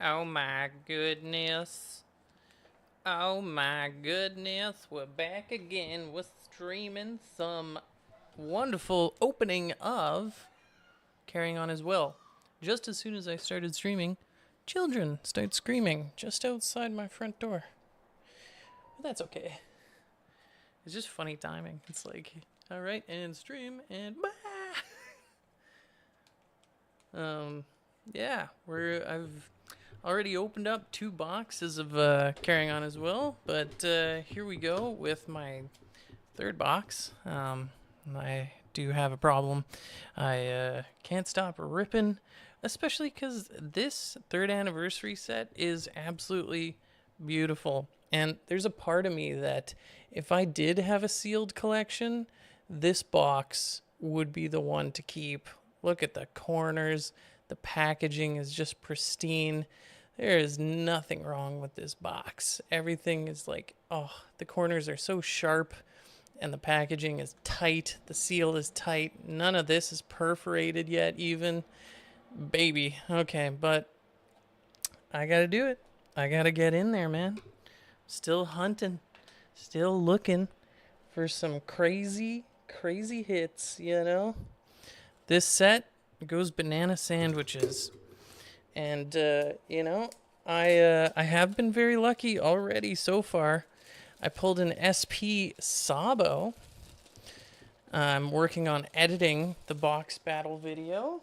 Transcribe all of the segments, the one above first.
Oh my goodness. Oh my goodness. We're back again. We're streaming some wonderful opening of Carrying On As Well. Just as soon as I started streaming, children start screaming just outside my front door. But that's okay. It's just funny timing. It's like, alright, and stream, and bah! Yeah, I've already opened up 2 boxes of Carrying On As Well, but here we go with my 3rd box. I do have a problem. I can't stop ripping, especially because this 3rd anniversary set is absolutely beautiful. And there's a part of me that if I did have a sealed collection, this box would be the one to keep. Look at the corners. The packaging is just pristine. There is nothing wrong with this box. Everything is like, oh, the corners are so sharp and the packaging is tight. The seal is tight. None of this is perforated yet, even. Baby. Okay, but I gotta do it. I gotta get in there, man. Still hunting. Still looking for some crazy, crazy hits, you know? This set goes banana sandwiches. And, I have been very lucky already so far. I pulled an SP Sabo. I'm working on editing the box battle video.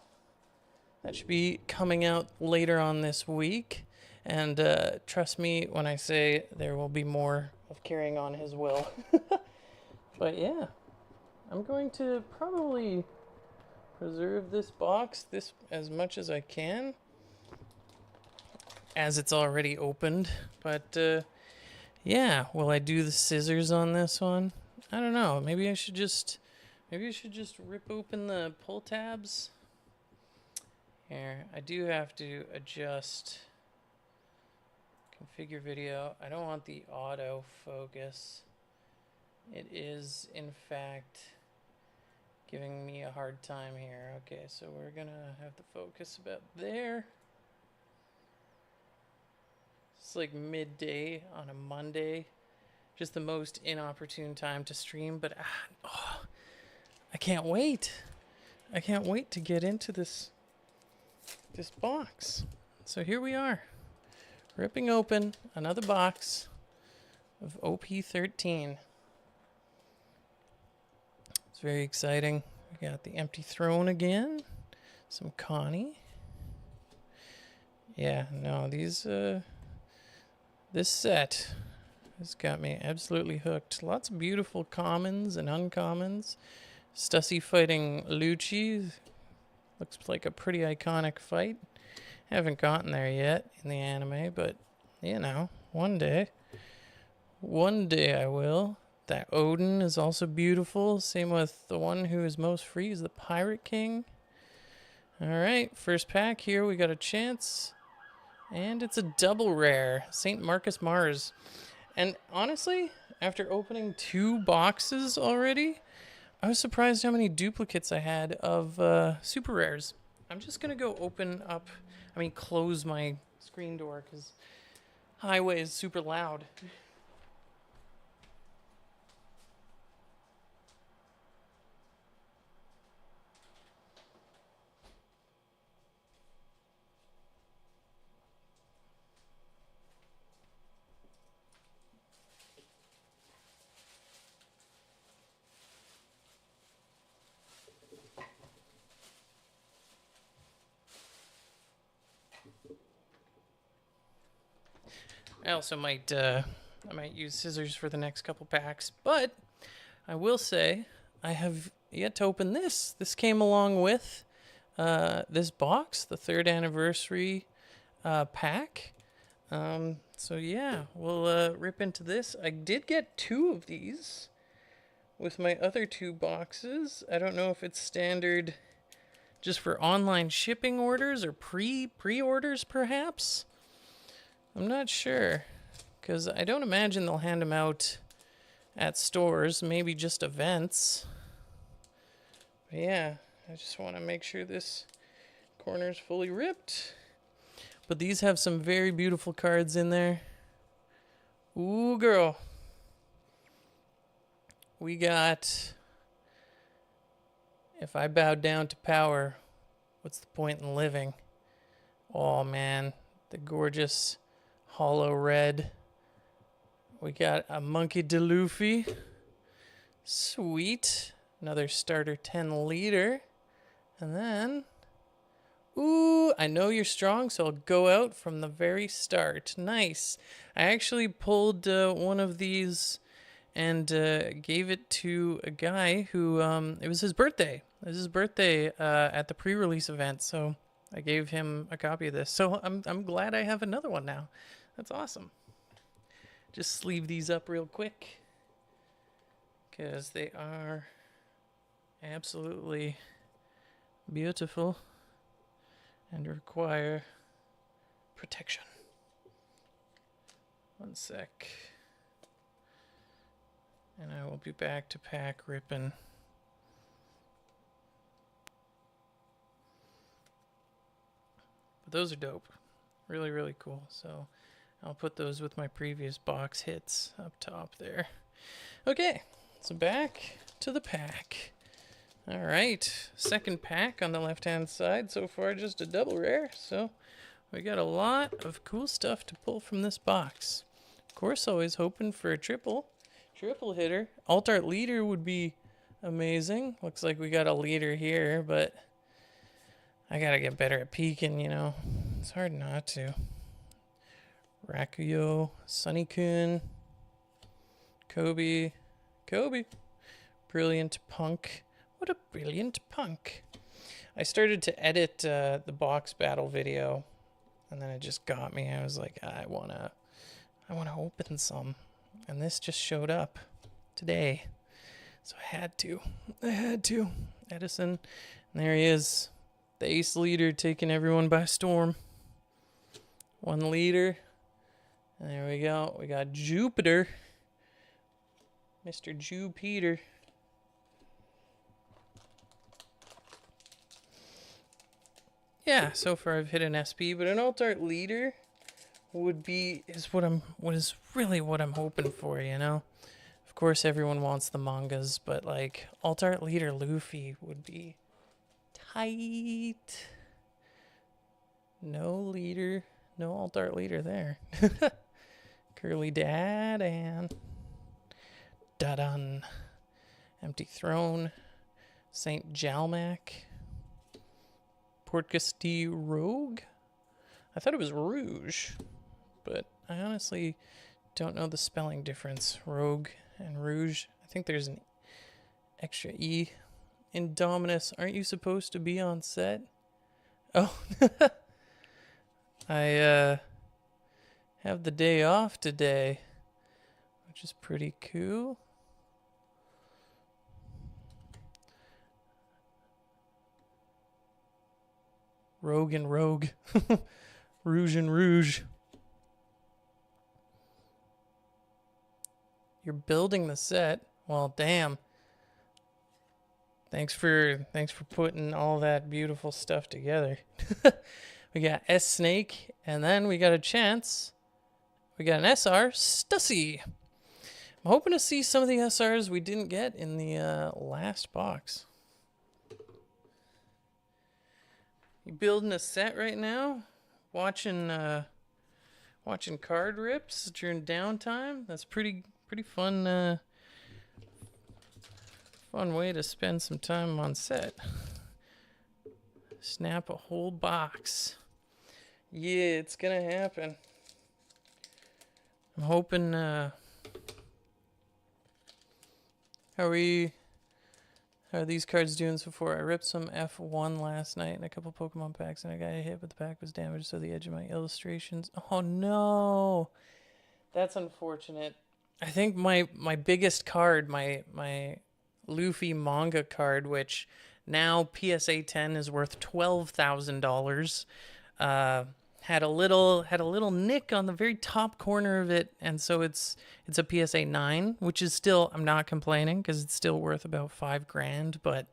That should be coming out later on this week. And trust me when I say there will be more of Carrying On His Will. But yeah, I'm going to probably preserve this box as much as I can, as it's already opened. But yeah, will I do the scissors on this one? I don't know. Maybe I should just rip open the pull tabs. Here, I do have to adjust configure video. I don't want the auto focus. It is in fact giving me a hard time here. Okay, so we're gonna have the focus about there. It's like midday on a Monday. Just the most inopportune time to stream, but I can't wait. I can't wait to get into this box. So here we are, ripping open another box of OP13. It's very exciting. We got the empty throne again. Some Connie. Yeah, no, this set has got me absolutely hooked. Lots of beautiful commons and uncommons. Stussy fighting Lucci. Looks like a pretty iconic fight. Haven't gotten there yet in the anime, but, you know, one day. One day I will. That Odin is also beautiful. Same with the one who is most free is the Pirate King. Alright, first pack here. We got a chance. And it's a double rare. St. Marcus Mars. And honestly, after opening 2 boxes already, I was surprised how many duplicates I had of super rares. I'm just going to go close my screen door because highway is super loud. I also might use scissors for the next couple packs, but I will say I have yet to open this. This came along with this box, the 3rd anniversary pack. So yeah, we'll rip into this. I did get 2 of these with my other 2 boxes. I don't know if it's standard just for online shipping orders or pre-orders perhaps. I'm not sure, because I don't imagine they'll hand them out at stores, maybe just events. But yeah, I just want to make sure this corner is fully ripped. But these have some very beautiful cards in there. Ooh, girl. We got... If I bowed down to power, what's the point in living? Oh, man. The gorgeous hollow red. We got a Monkey D. Luffy. Sweet. Another starter 10 liter. And then... Ooh, I know you're strong, so I'll go out from the very start. Nice. I actually pulled one of these and gave it to a guy who, it was his birthday. It was his birthday at the pre-release event, so I gave him a copy of this. So I'm glad I have another one now. That's awesome. Just sleeve these up real quick because they are absolutely beautiful and require protection. One sec. And I will be back to pack ripping. But those are dope. Really, really cool. So I'll put those with my previous box hits up top there. Okay, so back to the pack. All right, second pack on the left-hand side. So far, just a double rare. So we got a lot of cool stuff to pull from this box. Of course, always hoping for a triple hitter. Alt Art Leader would be amazing. Looks like we got a leader here, but I gotta get better at peeking, you know. It's hard not to. Rakuyo, Sunny-kun, Kobe. Brilliant Punk. What a brilliant punk. I started to edit the box battle video, and then it just got me. I was like, I wanna open some. And this just showed up today. So I had to. Edison. And there he is. The ace leader taking everyone by storm. 1 liter. And there we go. We got Jupiter. Mr. Jupiter. Yeah, so far I've hit an SP, but an Alt Art Leader is what I'm hoping for, you know. Of course everyone wants the mangas, but like Alt Art Leader Luffy would be tight. No leader, no Alt Art Leader there. Curly Dad and Dadan. Empty Throne. Saint Jalmac. Portcasty Rogue? I thought it was Rouge, but I honestly don't know the spelling difference. Rogue and Rouge. I think there's an extra E. Indominus, aren't you supposed to be on set? Oh, I have the day off today, which is pretty cool. Rogue and Rogue. Rouge and Rouge. You're building the set. Well, damn. Thanks for putting all that beautiful stuff together. We got S Snake, and then we got a chance. We got an SR Stussy. I'm hoping to see some of the SRs we didn't get in the last box. You building a set right now? Watching card rips during downtime? That's pretty fun. Fun way to spend some time on set. Snap a whole box. Yeah, it's gonna happen. I'm hoping. How are these cards doing so far? I ripped some F1 last night in a couple Pokemon packs, and I got hit, but the pack was damaged, so the edge of my illustrations. Oh no, that's unfortunate. I think my biggest card, my Luffy manga card, which now PSA 10 is worth $12,000, had a little nick on the very top corner of it, and so it's a PSA 9, which is still, I'm not complaining because it's still worth about $5,000, but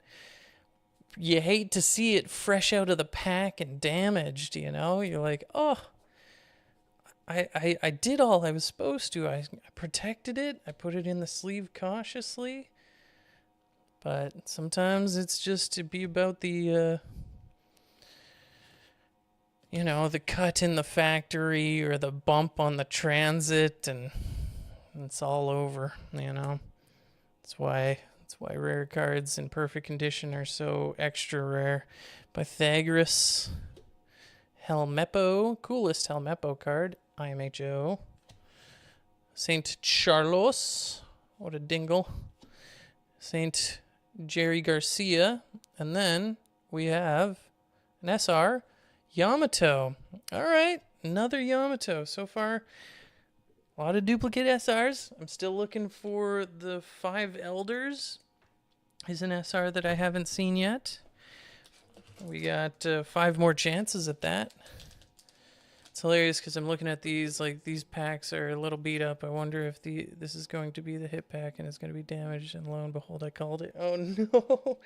you hate to see it fresh out of the pack and damaged, you know? You're like, oh, I did all I was supposed to. I protected it. I put it in the sleeve cautiously. But sometimes it's just to be about the, you know, the cut in the factory or the bump on the transit, and it's all over, you know? That's why rare cards in perfect condition are so extra rare. Pythagoras, Helmeppo, coolest Helmeppo card, IMHO. Saint Charlos, what a dingle. Saint Jerry Garcia, and then we have an SR, Yamato. All right, another Yamato. So far, a lot of duplicate SRs. I'm still looking for the 5 Elders. Is an SR that I haven't seen yet. We got 5 more chances at that. It's hilarious because I'm looking at these, like, these packs are a little beat up. I wonder if this is going to be the hit pack and it's going to be damaged, and lo and behold, I called it. Oh, no.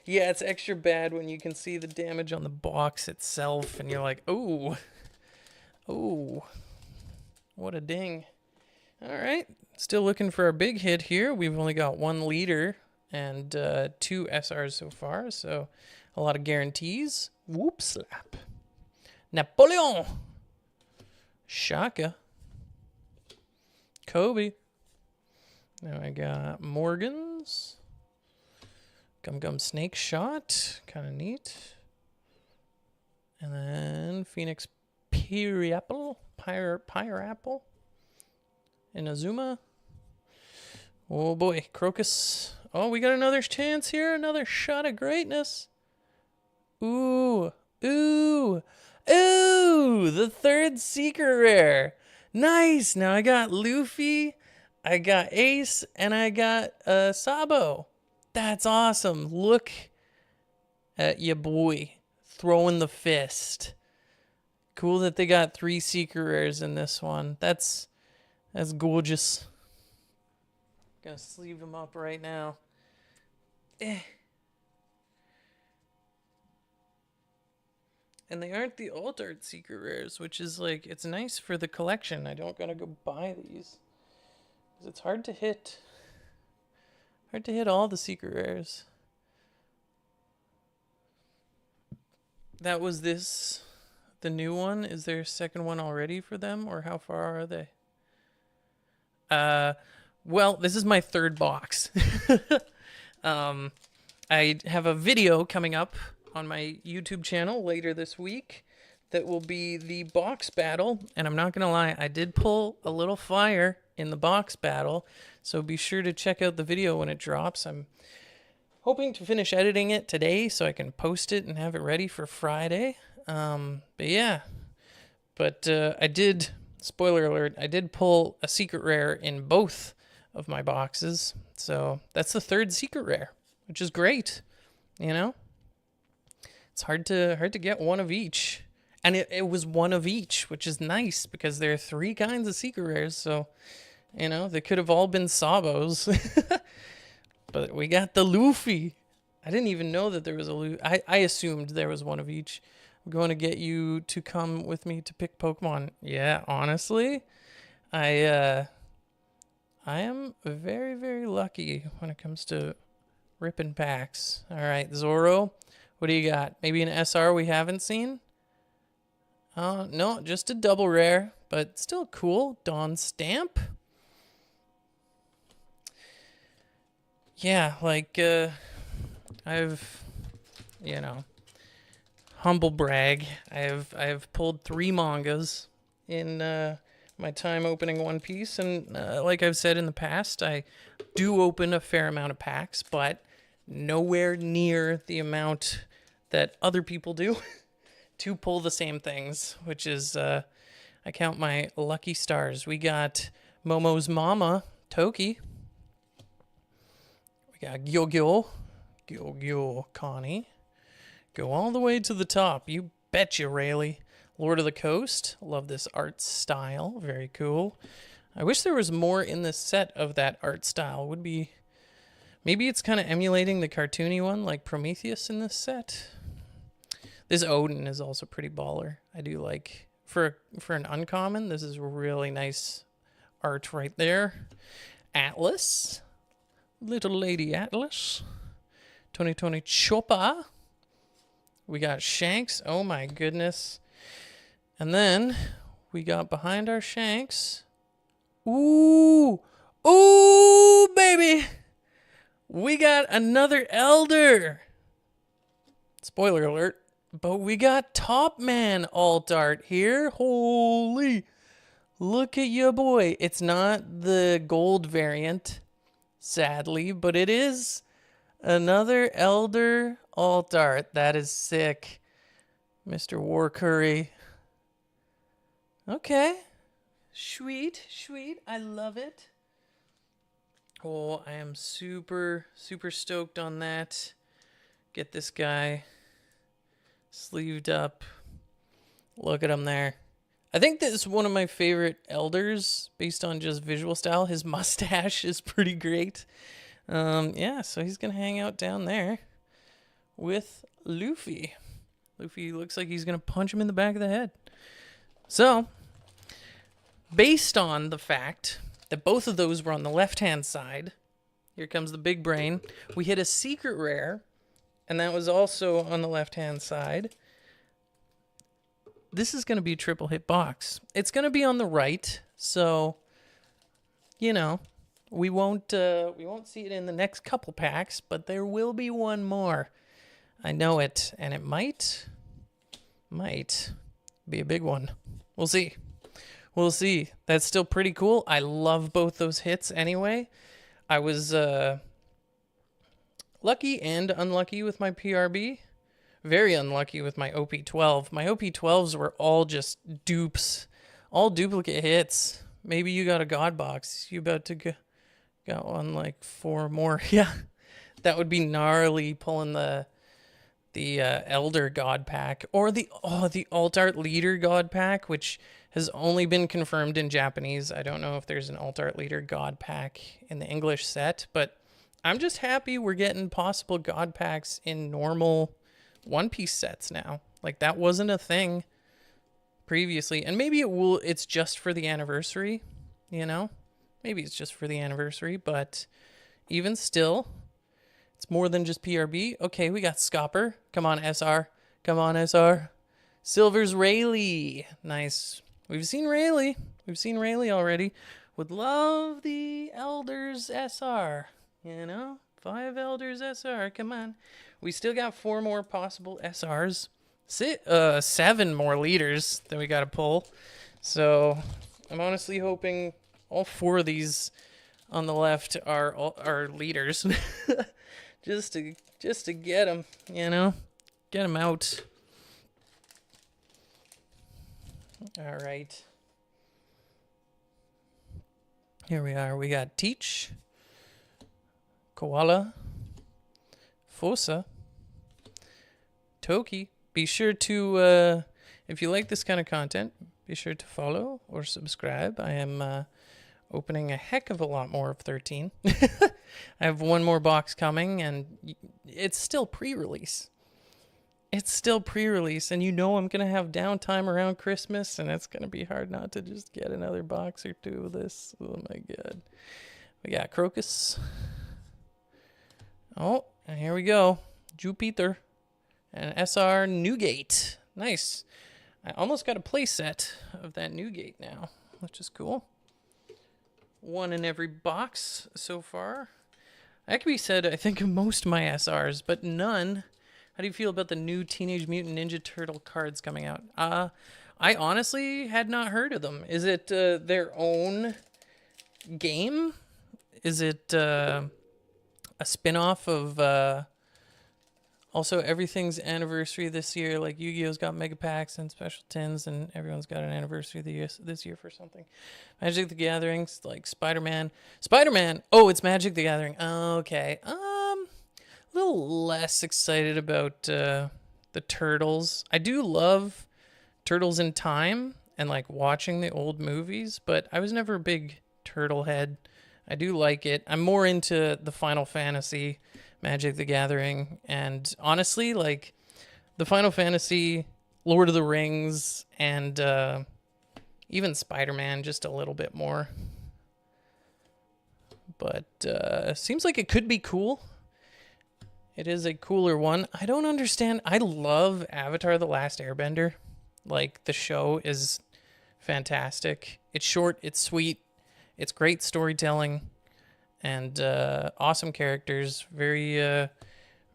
Yeah, it's extra bad when you can see the damage on the box itself, and you're like, oh. Oh. What a ding. All right. Still looking for our big hit here. We've only got 1 leader and 2 SRs so far, so a lot of guarantees. Whoop slap. Napoleon. Shaka. Kobe. Now I got Morgan's. Gum Gum Snake Shot. Kind of neat. And then Phoenix Pyreapple. Pyreapple. Inazuma. Oh boy. Crocus. Oh, we got another chance here. Another shot of greatness. Ooh. Ooh. Ooh, the 3rd secret rare. Nice. Now I got Luffy, I got Ace, and I got Sabo. That's awesome. Look at ya boy throwing the fist. Cool that they got 3 secret rares in this one. That's gorgeous. Gonna sleeve them up right now. And they aren't the alt art secret rares, which is like, it's nice for the collection. I don't gotta go buy these, because it's hard to hit. Hard to hit all the secret rares. That was the new one. Is there a second one already for them, or how far are they? Well, this is my 3rd box. I have a video coming up on my YouTube channel later this week that will be the box battle, and I'm not gonna lie, I did pull a little fire in the box battle, so be sure to check out the video when it drops. I'm hoping to finish editing it today so I can post it and have it ready for Friday. But yeah, I did, spoiler alert, I did pull a secret rare in both of my boxes, so that's the 3rd secret rare, which is great, you know? It's hard to get one of each. And it was one of each, which is nice because there are 3 kinds of secret rares. So, you know, they could have all been Sabos. But we got the Luffy. I didn't even know that there was a Luffy. I assumed there was one of each. I'm going to get you to come with me to pick Pokemon. Yeah, honestly, I am very, very lucky when it comes to ripping packs. All right, Zoro. What do you got? Maybe an SR we haven't seen? No, just a double rare, but still cool. Dawn Stamp. Yeah, like, I've, you know, humble brag. I've pulled 3 mangas in my time opening One Piece, and like I've said in the past, I do open a fair amount of packs, but nowhere near the amount that other people do to pull the same things, which is, I count my lucky stars. We got Momo's mama, Toki. We got Gyo Connie. Go all the way to the top. You betcha, Rayleigh. Lord of the Coast. Love this art style. Very cool. I wish there was more in this set of that art style. Would be Maybe it's kind of emulating the cartoony one like Prometheus in this set. This Odin is also pretty baller. I do like, for an uncommon, this is really nice art right there. Atlas. Little Lady Atlas. 2020 Choppa. We got Shanks. Oh my goodness. And then we got behind our Shanks. Ooh. Ooh, baby. We got another Elder. Spoiler alert. But we got Top Man alt art here. Holy. Look at you, boy. It's not the gold variant, sadly, but it is another Elder alt art. That is sick. Mr. War Curry. Okay. Sweet, sweet. I love it. Oh, I am super, super stoked on that. Get this guy sleeved up. Look at him there. I think this is one of my favorite Elders based on just visual style. His mustache is pretty great. Yeah, so he's going to hang out down there with Luffy. Luffy looks like he's going to punch him in the back of the head. So, based on the fact that both of those were on the left-hand side, here comes the big brain. We hit a secret rare, and that was also on the left-hand side. This is going to be a triple hit box. It's going to be on the right, so, you know, we won't see it in the next couple packs, but there will be one more. I know it, and it might be a big one. We'll see. We'll see. That's still pretty cool. I love both those hits anyway. I was lucky and unlucky with my PRB. Very unlucky with my OP12. My OP12s were all just dupes. All duplicate hits. Maybe you got a God box. You about to got one like 4 more. Yeah. That would be gnarly pulling the Elder God pack. Or the Alt Art Leader God pack, which has only been confirmed in Japanese. I don't know if there's an Alt Art Leader God pack in the English set, but I'm just happy we're getting possible God packs in normal One Piece sets now. Like, that wasn't a thing previously. And maybe it's just for the anniversary, you know? Maybe it's just for the anniversary, but even still, it's more than just PRB. Okay, we got Scopper. Come on, SR. Come on, SR. Silver's Rayleigh. Nice. We've seen Rayleigh. We've seen Rayleigh already. Would love the Elders SR. You know? 5 Elders SR. Come on. We still got 4 more possible SRs. 7 more leaders that we got to pull. So I'm honestly hoping all 4 of these on the left are leaders. just to get them, you know? Get them out. All right. Here we are. We got Teach, Koala, Fosa, Toki. Be sure to, if you like this kind of content, be sure to follow or subscribe. I am opening a heck of a lot more of 13. I have 1 more box coming, and it's still pre-release. It's still pre-release, and you know I'm going to have downtime around Christmas, and it's going to be hard not to just get another box or 2 of this. Oh, my God. We got Crocus. Oh, and here we go. Jupiter and SR Newgate. Nice. I almost got a play set of that Newgate now, which is cool. 1 in every box so far. That can be said, I think, of most of my SRs, but none. How do you feel about the new Teenage Mutant Ninja Turtle cards coming out? I honestly had not heard of them. Is it their own game? Is it a spin-off of... Also, everything's anniversary this year. Like, Yu-Gi-Oh's got mega packs and special tins, and everyone's got an anniversary this year for something. Magic the Gathering's like Spider-Man. Spider-Man! Oh, it's Magic the Gathering. Okay. A little less excited about the Turtles. I do love Turtles in Time and, like, watching the old movies, but I was never a big Turtle head. I do like it. I'm more into the Final Fantasy, Magic the Gathering, and honestly, like the Final Fantasy, Lord of the Rings, and even Spider-Man just a little bit more. But seems like it could be cool. It is a cooler one. I don't understand. I love Avatar The Last Airbender. Like, the show is fantastic. It's short, it's sweet, it's great storytelling, and awesome characters. Very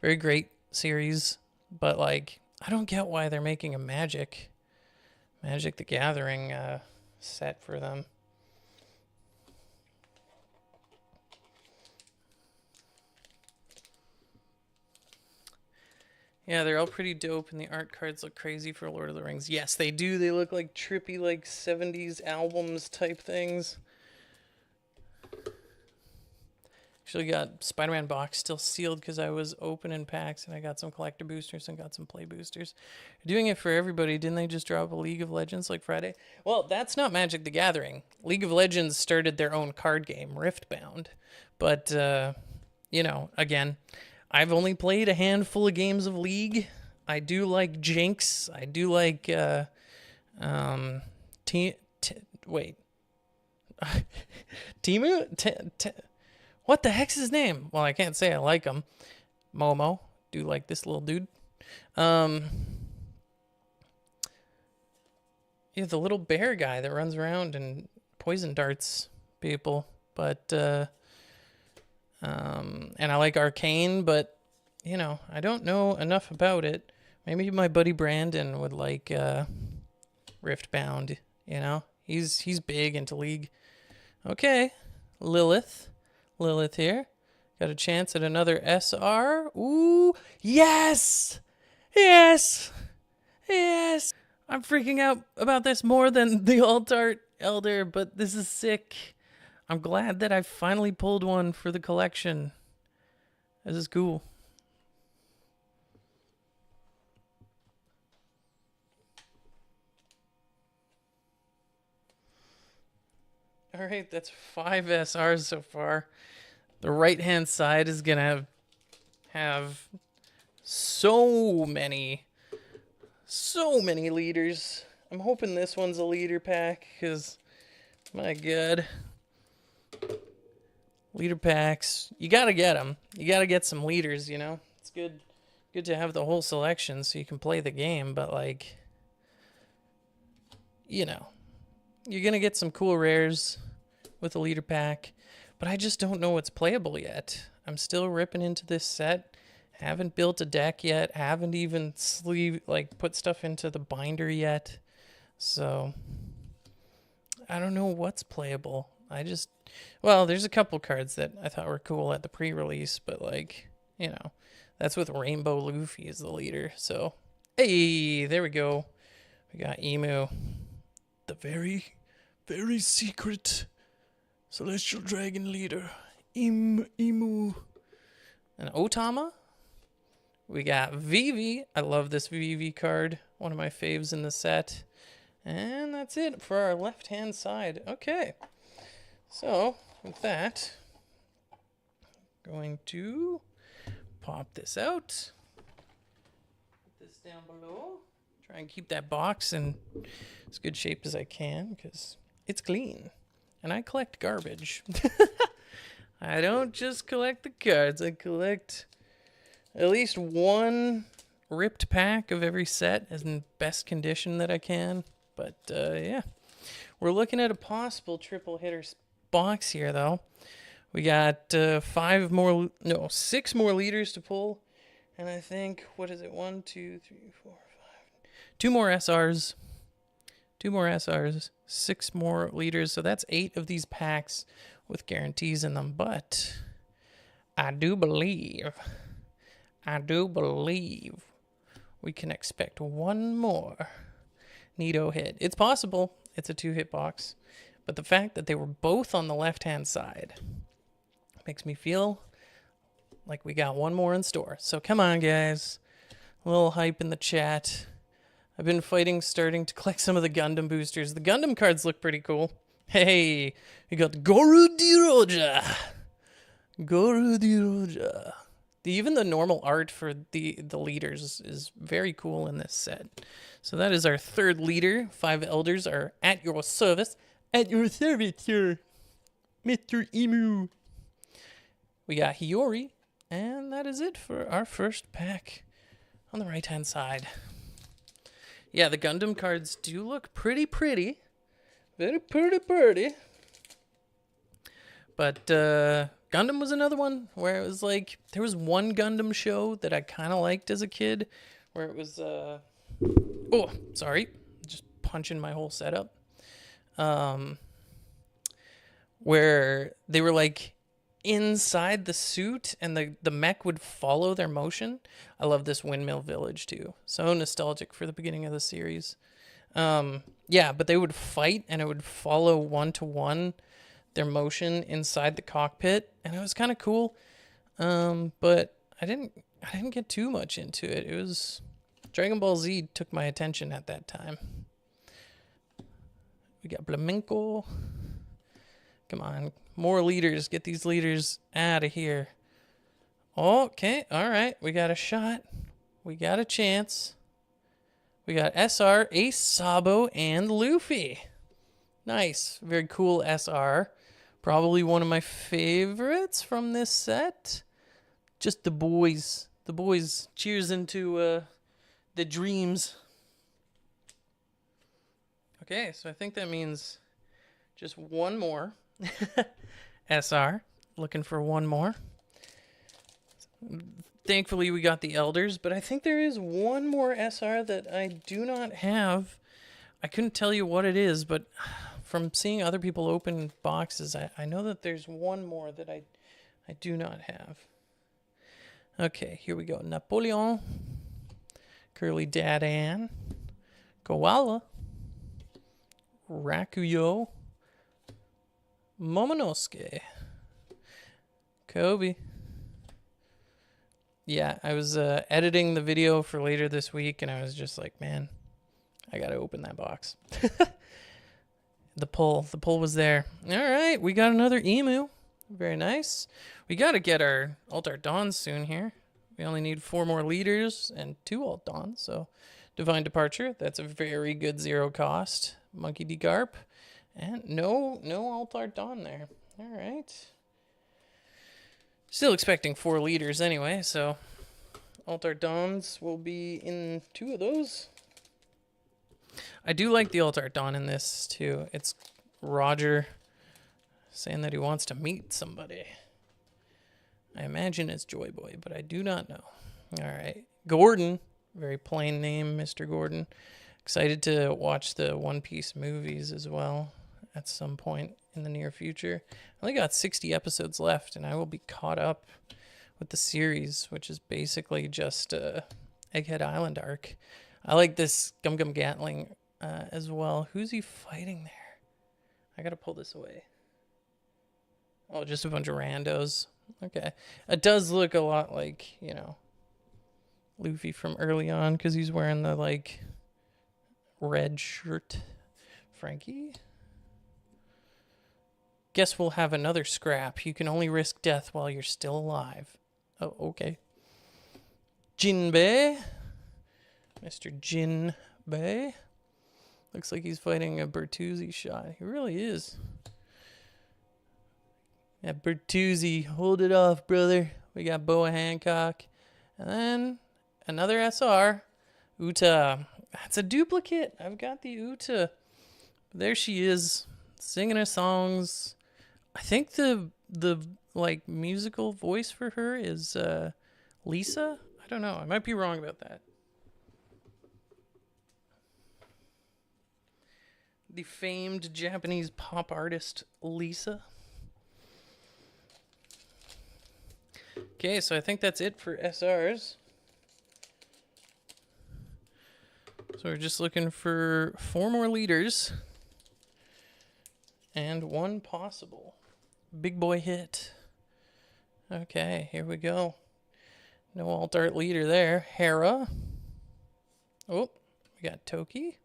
great series. But, like, I don't get why they're making a Magic the Gathering set for them. Yeah, they're all pretty dope, and the art cards look crazy for Lord of the Rings. Yes, they do. They look like trippy, like 70s albums type things. Actually got Spider-Man box still sealed because I was opening packs, and I got some collector boosters and got some play boosters. They're doing it for everybody. Didn't they just drop a League of Legends like Friday? Well, that's not Magic the Gathering. League of Legends started their own card game, Riftbound. But, you know, again, I've only played a handful of games of League. I do like Jinx. I do like, wait. Timu? What the heck's his name? Well, I can't say I like him. Momo. Do like this little dude. Yeah, the little bear guy that runs around and poison darts people. But, and I like Arcane, but, you know, I don't know enough about it. Maybe my buddy Brandon would like Riftbound, you know? He's big into League. Okay, Lilith here. Got a chance at another SR. Ooh, yes! Yes! Yes! I'm freaking out about this more than the Altart Elder, but this is sick. I'm glad that I finally pulled one for the collection. This is cool. All right, that's 5 SRs so far. The right-hand side is going to have so many leaders. I'm hoping this one's a leader pack because, my God. Leader packs, you got to get them. You got to get some leaders, you know? It's good to have the whole selection so you can play the game, but, like, you know, you're going to get some cool rares with a leader pack, but I just don't know what's playable yet. I'm still ripping into this set. Haven't built a deck yet. Haven't even put stuff into the binder yet. So I don't know what's playable. Well, there's a couple cards that I thought were cool at the pre-release, but, like, you know, that's with Rainbow Luffy as the leader. So, hey, there we go. We got Emu. The very, very secret Celestial Dragon leader. Emu. And Otama. We got Vivi. I love this Vivi card. One of my faves in the set. And that's it for our left-hand side. Okay. So, with that, I'm going to pop this out. Put this down below. Try and keep that box in as good shape as I can because it's clean. And I collect garbage. I don't just collect the cards. I collect at least one ripped pack of every set as in best condition that I can. But, yeah. We're looking at a possible triple hitter box here, though. We got 6 more leaders to pull. And I think, what is it? 1, 2, 3, 4, 5. 2 more SRs. 2 more SRs, 6 more leaders. So that's 8 of these packs with guarantees in them. But I do believe we can expect one more neato hit. It's possible. It's a 2-hit box. But the fact that they were both on the left-hand side makes me feel like we got one more in store. So come on, guys. A little hype in the chat. I've been starting to collect some of the Gundam boosters. The Gundam cards look pretty cool. Hey, we got Gorudiroja. Gorudiroja. Even the normal art for the leaders is very cool in this set. So that is our third leader. 5 elders are at your service. At your service, sir. Mr. Emu. We got Hiyori. And that is it for our first pack on the right-hand side. Yeah, the Gundam cards do look pretty. Very pretty. But Gundam was another one where it was like, there was one Gundam show that I kind of liked as a kid, where it was, oh, sorry, just punching my whole setup. Where they were like inside the suit and the mech would follow their motion. I love this Windmill Village too. So nostalgic for the beginning of the series. Yeah, but they would fight and it would follow 1-to-1 their motion inside the cockpit, and it was kind of cool. But I didn't get too much into it. It was Dragon Ball Z took my attention at that time. We got Flamenco. Come on, more leaders. Get these leaders out of here. Okay, all right. We got a shot. We got a chance. We got SR, Ace, Sabo, and Luffy. Nice. Very cool SR. Probably one of my favorites from this set. Just the boys. The boys. Cheers into the dreams. Okay, so I think that means just one more. SR. Looking for one more. Thankfully, we got the elders, but I think there is one more SR that I do not have. I couldn't tell you what it is, but from seeing other people open boxes, I know that there's one more that I do not have. Okay, here we go. Napoleon, Curly Dadan, Koala, Rakuyo, Momonosuke, Kobe. Yeah, I was editing the video for later this week, and I was just like, man, I gotta open that box. The pull was there. All right, we got another Emu. Very nice. We gotta get our Altar Dawns soon here. We only need 4 more leaders and 2 Alt Dawns, so Divine Departure, that's a very good 0 cost. Monkey D. Garp, and no Altar Dawn there. All right. Still expecting 4 leaders anyway, so Altar Dawns will be in 2 of those. I do like the Altar Dawn in this too. It's Roger saying that he wants to meet somebody. I imagine it's Joy Boy, but I do not know. All right. Gordon, very plain name, Mr. Gordon. Excited to watch the One Piece movies as well at some point in the near future. I only got 60 episodes left, and I will be caught up with the series, which is basically just Egghead Island arc. I like this Gum Gum Gatling as well. Who's he fighting there? I gotta pull this away. Oh, just a bunch of randos. Okay. It does look a lot like, you know, Luffy from early on, because he's wearing the, like, red shirt. Frankie? Guess we'll have another scrap. You can only risk death while you're still alive. Oh, okay. Jinbei. Mr. Jinbei. Looks like he's fighting a Bertuzzi shot. He really is. Yeah, Bertuzzi. Hold it off, brother. We got Boa Hancock. And then another SR. Uta. That's a duplicate. I've got the Uta. There she is, singing her songs. I think the like musical voice for her is Lisa. I don't know. I might be wrong about that. The famed Japanese pop artist Lisa. Okay, so I think that's it for SRs. So we're just looking for 4 more leaders and 1 possible big boy hit. Okay, here we go. No alt art leader there. Hera. Oh, we got Toki.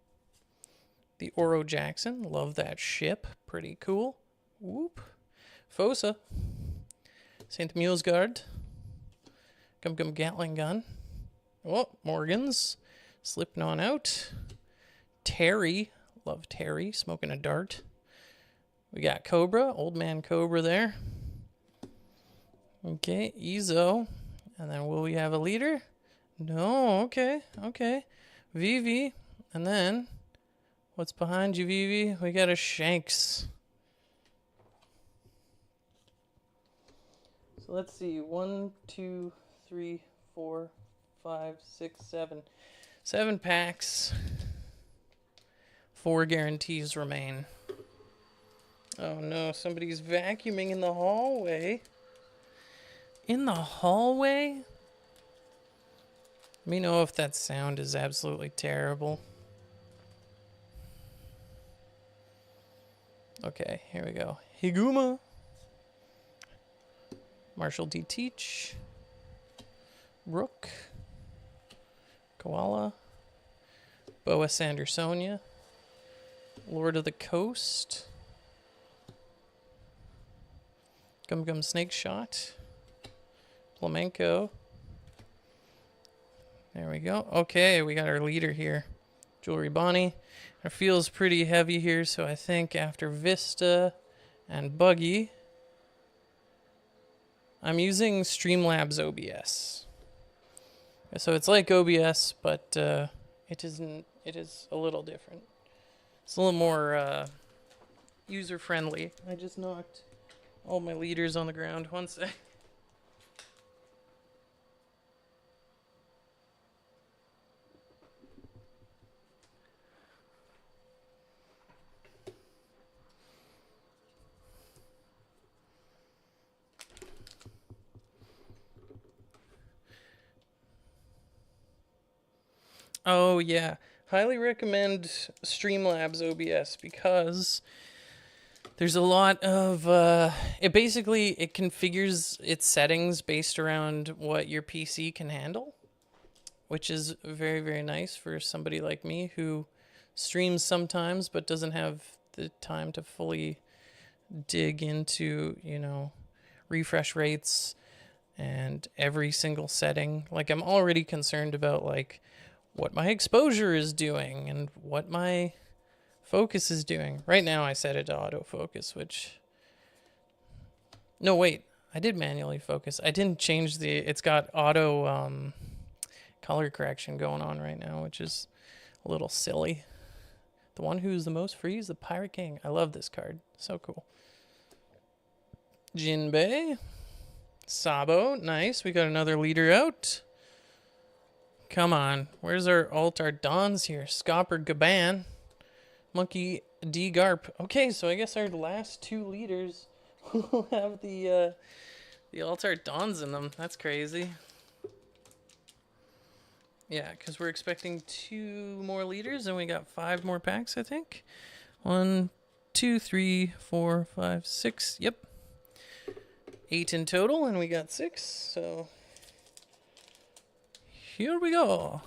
The Oro Jackson. Love that ship. Pretty cool. Whoop. Fosa. St. Mulesgard. Gum Gum Gatling Gun. Oh, Morgans. Slipping on out. Terry. Love Terry. Smoking a dart. We got Cobra. Old Man Cobra there. Okay, Ezo. And then will we have a leader? No, okay, okay. Vivi. And then, what's behind you, Vivi? We got a Shanks. So let's see. 1, 2, 3, 4, 5, 6, 7. 7 packs. 4 guarantees remain. Oh no, somebody's vacuuming in the hallway. In the hallway? Let me know if that sound is absolutely terrible. Okay, here we go. Higuma. Marshall D. Teach. Rook. Koala. Boa Sandersonia. Lord of the Coast. Gum Gum Snake Shot. Flamenco. There we go. Okay, we got our leader here. Jewelry Bonnie. It feels pretty heavy here, so I think after Vista and Buggy, I'm using Streamlabs OBS. So it's like OBS, but it isn't. It is a little different. It's a little more user-friendly. I just knocked all my leaders on the ground. One sec. Oh, yeah. Highly recommend Streamlabs OBS because there's a lot of... it configures its settings based around what your PC can handle, which is very, very nice for somebody like me who streams sometimes but doesn't have the time to fully dig into, you know, refresh rates and every single setting. Like, I'm already concerned about, like, what my exposure is doing and what my focus is doing. Right now I set it to autofocus, which... No, wait. I did manually focus. I didn't change the... It's got auto color correction going on right now, which is a little silly. The one who's the most free is the Pirate King. I love this card. So cool. Jinbei. Sabo. Nice. We got another leader out. Come on. Where's our Altar Dons here? Scopper Gaban. Monkey D. Garp. Okay, so I guess our last 2 leaders will have the Altar Dons in them. That's crazy. Yeah, because we're expecting 2 more leaders and we got 5 more packs, I think. 1, 2, 3, 4, 5, 6. Yep. 8 in total, and we got 6, so... Here we go.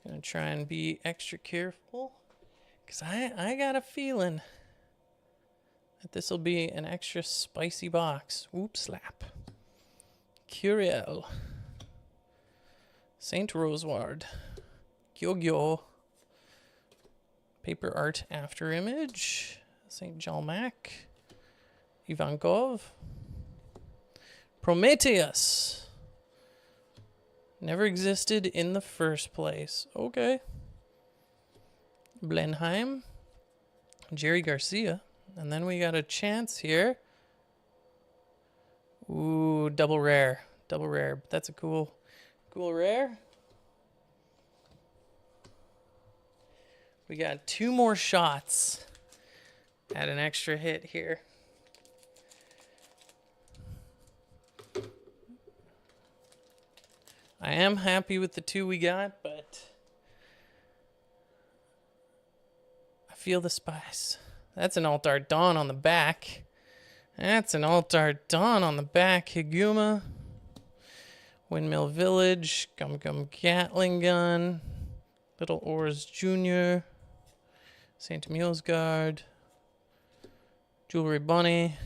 Gonna try and be extra careful, because I got a feeling that this will be an extra spicy box. Whoop slap. Curiel. Saint Roseward. Gyogyo. Paper art after image. Saint Jalmac. Ivankov. Prometheus. Never existed in the first place. Okay. Blenheim. Jerry Garcia. And then we got a chance here. Ooh, double rare. Double rare. That's a cool rare. We got 2 more shots at an extra hit here. I am happy with the 2 we got, but I feel the spice. That's an Altar Dawn on the back. That's an Altar Dawn on the back. Higuma. Windmill Village. Gum Gum Gatling Gun. Little Ors Jr., St. Emil's Guard, Jewelry Bunny,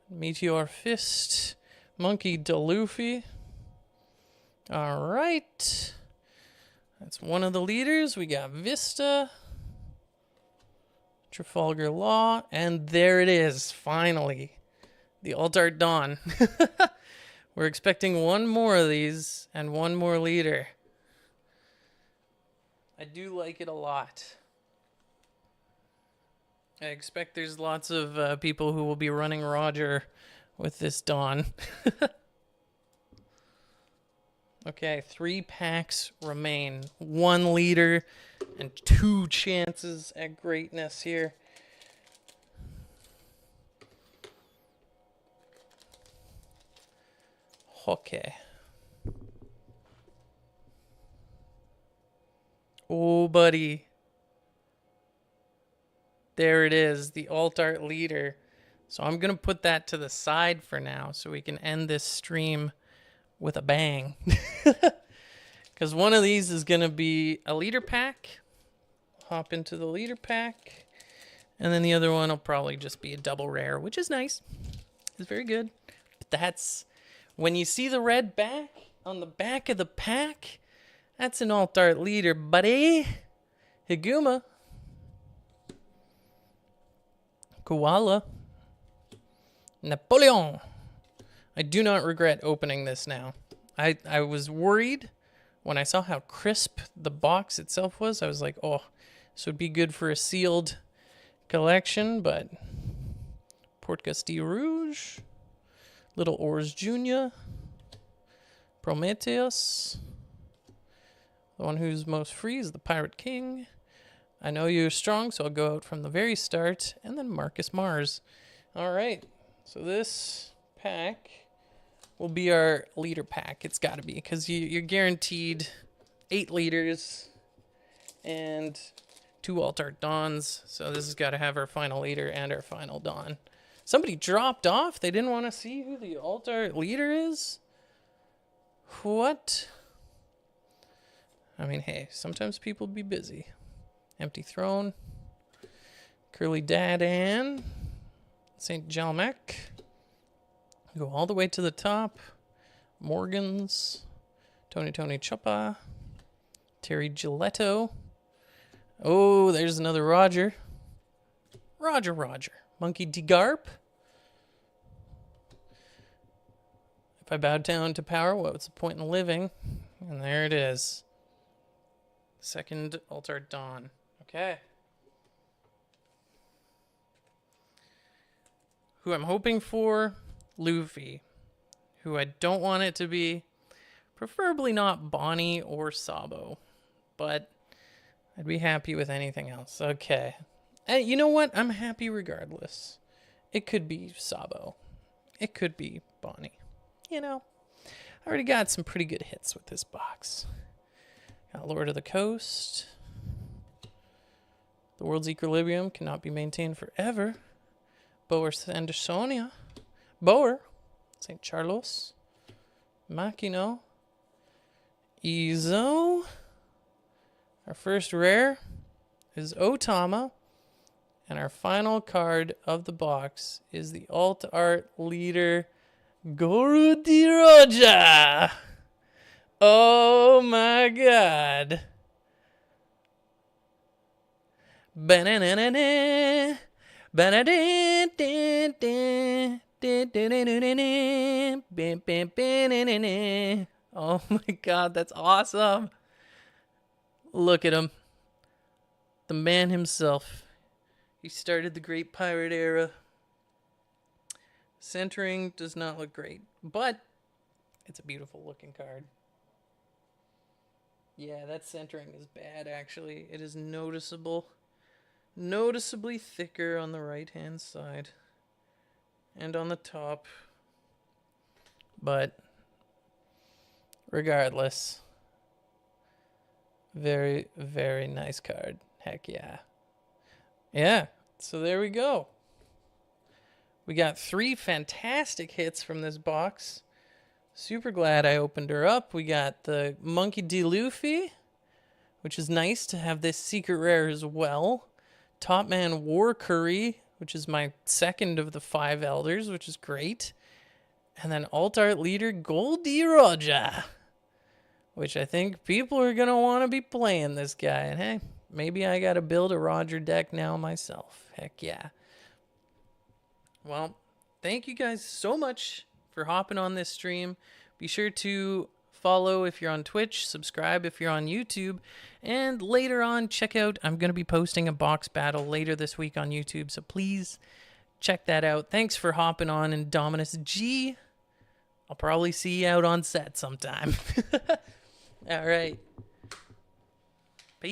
Meteor Fist, Monkey DeLuffy. All right. That's one of the leaders. We got Vista, Trafalgar Law, and there it is, finally. The Alt-Art Dawn. We're expecting one more of these and one more leader. I do like it a lot. I expect there's lots of people who will be running Roger with this Dawn. Okay, 3 packs remain. 1 leader and 2 chances at greatness here. Okay. Oh, buddy. There it is, the Alt-Art leader. So I'm going to put that to the side for now so we can end this stream with a bang. Because one of these is going to be a leader pack. Hop into the leader pack. And then the other one will probably just be a double rare, which is nice. It's very good. But that's... when you see the red back on the back of the pack, that's an Alt-Art leader, buddy. Higuma. Koala. Napoleon. I do not regret opening this now. I was worried when I saw how crisp the box itself was. I was like, oh, this would be good for a sealed collection, but Port Castille Rouge, Little Ors Jr., Prometheus, the one who's most free is the Pirate King. I know you're strong, so I'll go out from the very start, and then Marcus Mars. All right, so this pack will be our leader pack. It's got to be, because you're guaranteed 8 leaders and 2 Alt-Art Dawns. So this has got to have our final leader and our final Dawn. Somebody dropped off. They didn't want to see who the Alt-Art leader is? What? I mean, hey, sometimes people be busy. Empty Throne. Curly Dadan. St. Jalmec. Go all the way to the top. Morgans. Tony Choppa. Terry Giletto. Oh, there's another Roger. Roger. Monkey D. Garp. If I bowed down to power, what's the point in living? And there it is. Second Alt-Art Dawn. Okay. Who I'm hoping for, Luffy. Who I don't want it to be, preferably not Bonnie or Sabo. But I'd be happy with anything else. Okay. And you know what? I'm happy regardless. It could be Sabo. It could be Bonnie. You know, I already got some pretty good hits with this box. Got Lord of the Coast. The world's equilibrium cannot be maintained forever. Boer Sandersonia. Boer. St. Charles. Makino. Izo. Our first rare is Otama. And our final card of the box is the Alt-Art leader, Goro Di Roja. Oh my god. Banana. Oh my god, that's awesome. Look at him. The man himself. He started the Great Pirate Era. Centering does not look great, but it's a beautiful looking card. Yeah, that centering is bad, actually. It is noticeably thicker on the right-hand side and on the top. But regardless, very, very nice card. Heck yeah. Yeah, so there we go. We got 3 fantastic hits from this box. Super glad I opened her up. We got the Monkey D. Luffy, which is nice to have this secret rare as well. Top Man War Curry, which is my second of the 5 elders, which is great. And then Alt Art Leader Goldie Roger, which I think people are going to want to be playing this guy. And hey, maybe I got to build a Roger deck now myself. Heck yeah. Well, thank you guys so much for hopping on this stream. Be sure to follow if you're on Twitch, subscribe if you're on YouTube, and later on, check out, I'm going to be posting a box battle later this week on YouTube, so please check that out. Thanks for hopping on, Indominus G. I'll probably see you out on set sometime. All right.